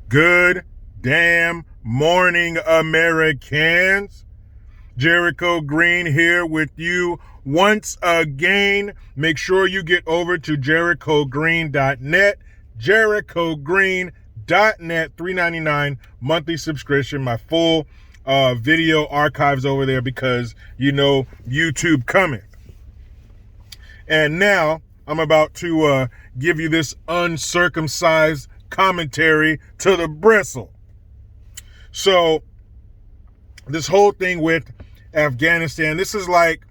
Good damn morning, Americans. Jericho Green here with you once again. Make sure you get over to jerichogreen.net, jerichogreen.net, $3.99 monthly subscription. My full video archives over there because you know YouTube coming. And now I'm about to give you this uncircumcised commentary to the bristle. So this whole thing with Afghanistan, this is like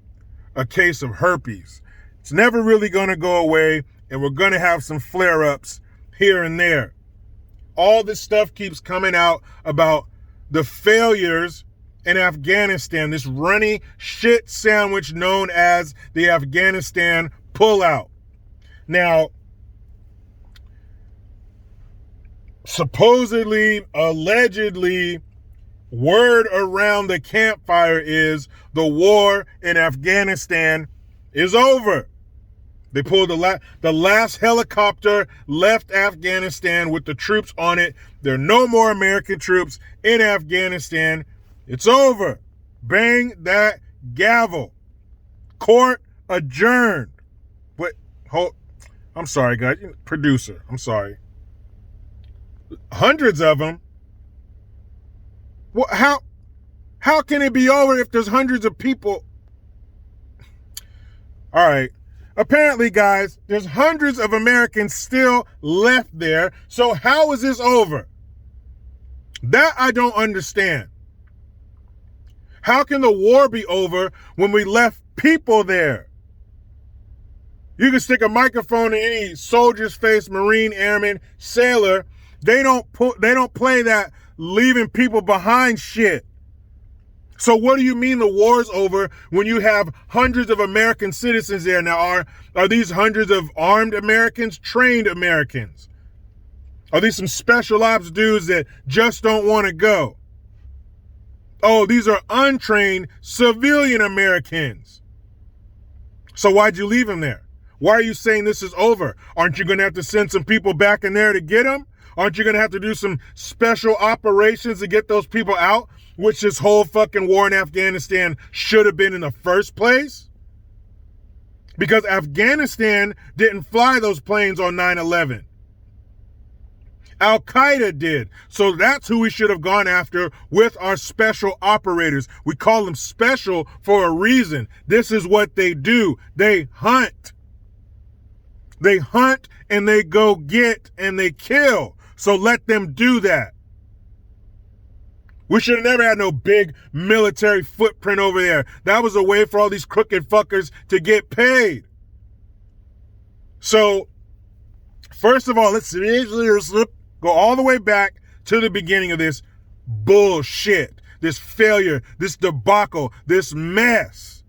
a case of herpes. It's never really going to go away, and we're going to have some flare-ups here and there. All this stuff keeps coming out about the failures in Afghanistan, this runny shit sandwich known as the Afghanistan pullout. Now, supposedly, allegedly, word around the campfire is the war in Afghanistan is over. They pulled the last helicopter left Afghanistan with the troops on it. There are no more American troops in Afghanistan. It's over. Bang that gavel. Court adjourned. I'm sorry, guys. Producer, I'm sorry. Hundreds of them. Well, how can it be over if there's hundreds of people? All right. Apparently, guys, there's hundreds of Americans still left there. So how is this over? That I don't understand. How can the war be over when we left people there? You can stick a microphone in any soldier's face, Marine, airman, sailor. They don't play that leaving people behind shit. So what do you mean the war's over when you have hundreds of American citizens there? Now, are these hundreds of armed Americans, trained Americans? Are these some special ops dudes that just don't want to go? Oh, these are untrained civilian Americans. So why'd you leave them there? Why are you saying this is over? Aren't you going to have to send some people back in there to get them? Aren't you going to have to do some special operations to get those people out, which this whole fucking war in Afghanistan should have been in the first place? Because Afghanistan didn't fly those planes on 9/11. Al-Qaeda did. So that's who we should have gone after with our special operators. We call them special for a reason. This is what they do. They hunt. They hunt and they go get and they kill. So let them do that. We should have never had no big military footprint over there. That was a way for all these crooked fuckers to get paid. So, first of all, let's go all the way back to the beginning of this bullshit, this failure, this debacle, this mess.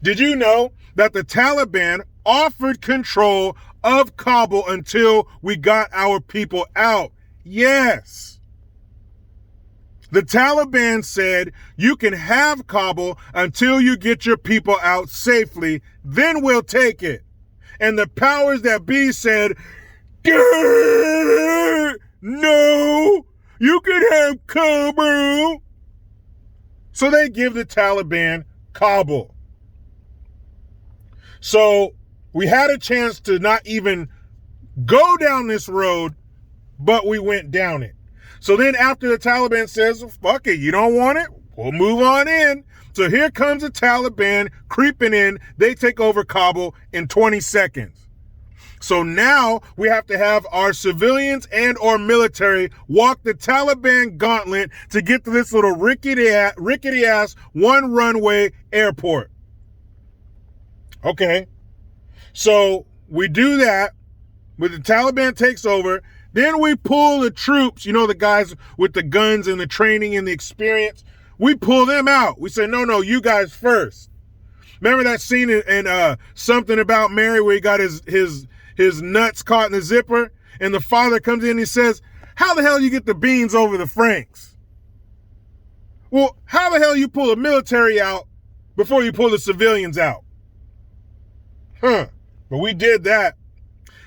Did you know that the Taliban offered control of Kabul until we got our people out? Yes. The Taliban said you can have Kabul until you get your people out safely, then we'll take it. And the powers that be said, no, you can have Kabul. So they give the Taliban Kabul. So we had a chance to not even go down this road, but we went down it. So then after the Taliban says, fuck it, you don't want it? We'll move on in. So here comes the Taliban creeping in. They take over Kabul in 20 seconds. So now we have to have our civilians and or military walk the Taliban gauntlet to get to this little rickety ass one runway airport. Okay. So we do that. When the Taliban takes over, then we pull the troops, you know, the guys with the guns and the training and the experience. We pull them out. We say, no, you guys first. Remember that scene in Something About Mary where he got his nuts caught in the zipper? And the father comes in and he says, how the hell you get the beans over the Franks? Well, how the hell you pull the military out before you pull the civilians out? But we did that.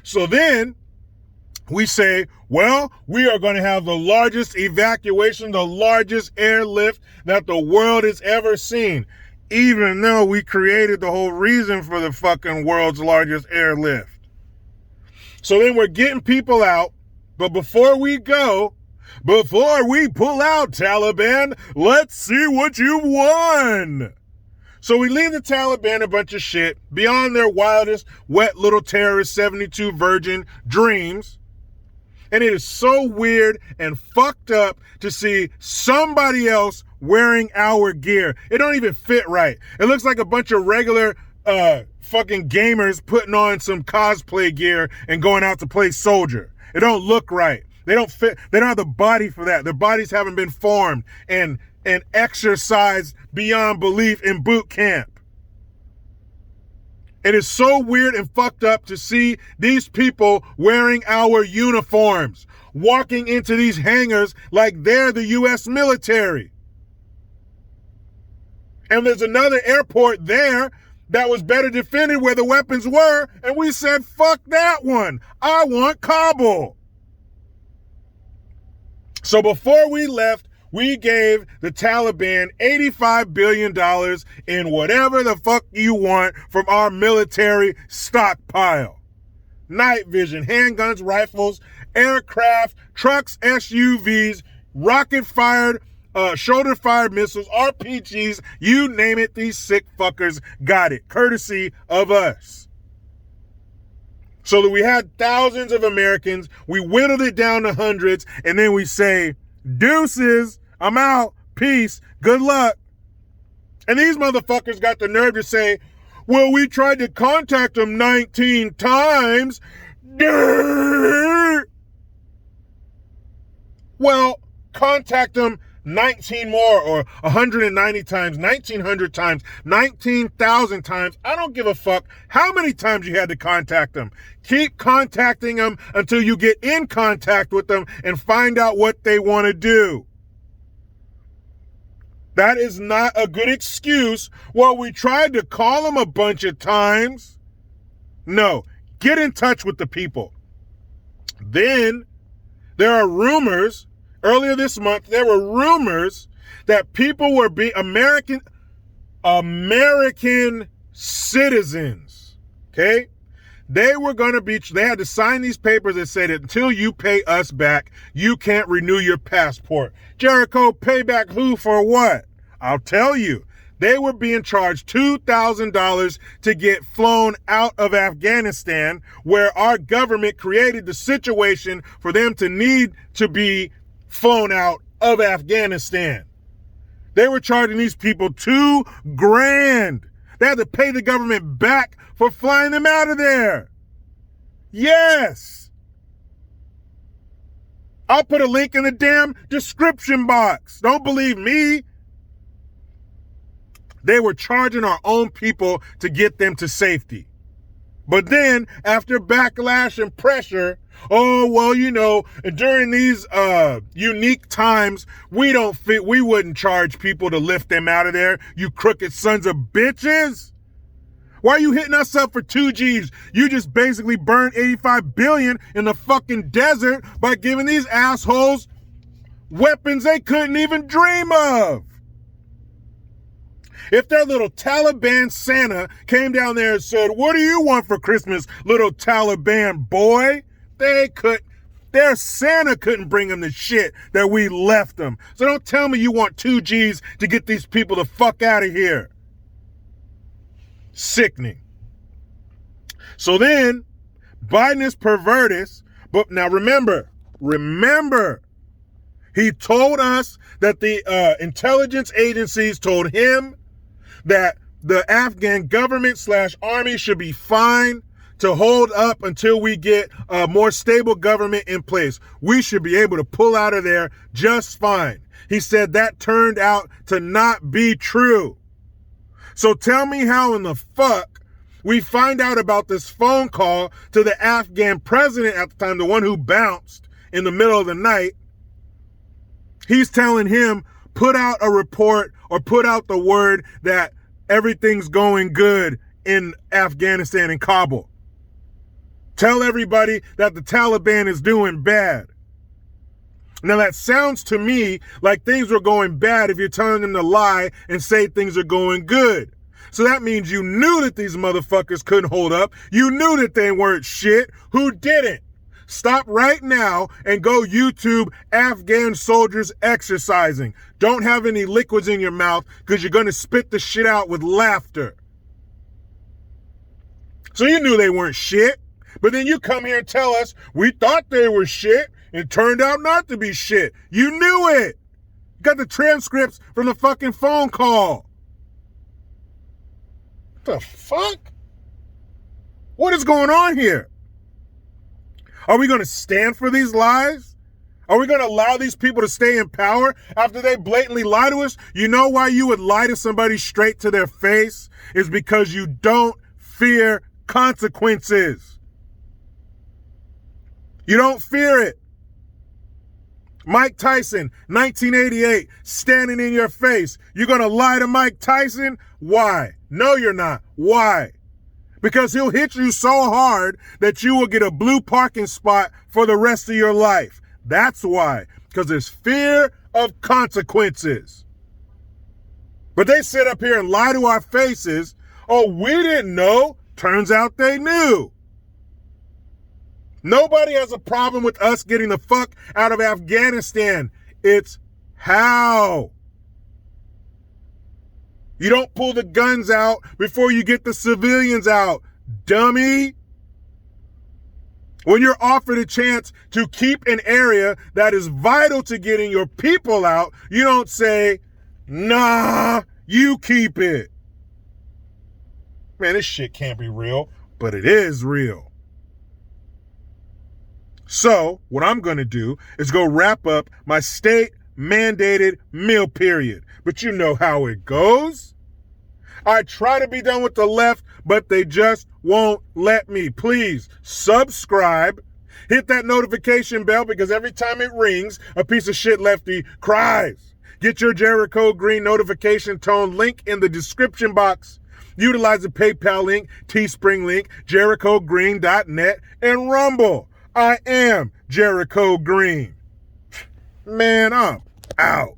So then we say, well, we are going to have the largest evacuation, the largest airlift that the world has ever seen, even though we created the whole reason for the fucking world's largest airlift. So then we're getting people out, but before we pull out, Taliban, let's see what you've won. So we leave the Taliban a bunch of shit beyond their wildest, wet little terrorist 72 virgin dreams. And it is so weird and fucked up to see somebody else wearing our gear. It don't even fit right. It looks like a bunch of regular fucking gamers putting on some cosplay gear and going out to play soldier. It don't look right. They don't fit. They don't have the body for that. Their bodies haven't been formed and exercised beyond belief in boot camp. It is so weird and fucked up to see these people wearing our uniforms, walking into these hangars like they're the U.S. military. And there's another airport there that was better defended where the weapons were, and we said, fuck that one. I want Kabul. So before we left, we gave the Taliban $85 billion in whatever the fuck you want from our military stockpile. Night vision, handguns, rifles, aircraft, trucks, SUVs, rocket-fired, shoulder-fired missiles, RPGs, you name it, these sick fuckers got it, courtesy of us. So that we had thousands of Americans, we whittled it down to hundreds, and then we say, deuces, I'm out, peace, good luck. And these motherfuckers got the nerve to say, well, we tried to contact them 19 times. Well, contact them 19 more, or 190 times, 1900 times, 19,000 times. I don't give a fuck how many times you had to contact them. Keep contacting them until you get in contact with them and find out what they want to do. That is not a good excuse. Well, we tried to call them a bunch of times. No, get in touch with the people. Then there are rumors. Earlier this month, there were rumors that people were American citizens, okay? They had to sign these papers that said that until you pay us back, you can't renew your passport. Jericho, pay back who for what? I'll tell you. They were being charged $2,000 to get flown out of Afghanistan, where our government created the situation for them to need to be flown out of Afghanistan. They were charging these people $2,000. They had to pay the government back for flying them out of there. Yes. I'll put a link in the damn description box. Don't believe me. They were charging our own people to get them to safety. But then, after backlash and pressure, oh, well, during these unique times, we wouldn't charge people to lift them out of there, you crooked sons of bitches. Why are you hitting us up for 2 G's? You just basically burned $85 billion in the fucking desert by giving these assholes weapons they couldn't even dream of. If their little Taliban Santa came down there and said, what do you want for Christmas, little Taliban boy? Their Santa couldn't bring them the shit that we left them. So don't tell me you want 2 G's to get these people the fuck out of here. Sickening. So then, Biden is pervertus, but now remember, he told us that the intelligence agencies told him that the Afghan government / army should be fine to hold up until we get a more stable government in place. We should be able to pull out of there just fine. He said that turned out to not be true. So tell me how in the fuck we find out about this phone call to the Afghan president at the time, the one who bounced in the middle of the night. He's telling him, put out a report or put out the word that everything's going good in Afghanistan and Kabul. Tell everybody that the Taliban is doing bad. Now that sounds to me like things were going bad if you're telling them to lie and say things are going good. So that means you knew that these motherfuckers couldn't hold up. You knew that they weren't shit. Who didn't? Stop right now and go YouTube Afghan soldiers exercising. Don't have any liquids in your mouth because you're going to spit the shit out with laughter. So you knew they weren't shit. But then you come here and tell us we thought they were shit and turned out not to be shit. You knew it. You got the transcripts from the fucking phone call. What the fuck? What is going on here? Are we going to stand for these lies? Are we going to allow these people to stay in power after they blatantly lie to us? You know why you would lie to somebody straight to their face? Is because you don't fear consequences. You don't fear it. Mike Tyson, 1988, standing in your face. You're going to lie to Mike Tyson? Why? No, you're not. Why? Because he'll hit you so hard that you will get a blue parking spot for the rest of your life. That's why. Because there's fear of consequences. But they sit up here and lie to our faces. Oh, we didn't know. Turns out they knew. Nobody has a problem with us getting the fuck out of Afghanistan. It's how. You don't pull the guns out before you get the civilians out, dummy. When you're offered a chance to keep an area that is vital to getting your people out, you don't say, nah, you keep it. Man, this shit can't be real, but it is real. So what I'm going to do is go wrap up my state mandated meal period. But you know how it goes. I try to be done with the left, but they just won't let me. Please subscribe. Hit that notification bell because every time it rings, a piece of shit lefty cries. Get your Jericho Green notification tone link in the description box. Utilize the PayPal link, Teespring link, jerichogreen.net, and Rumble. I am Jericho Green. Man, I'm out.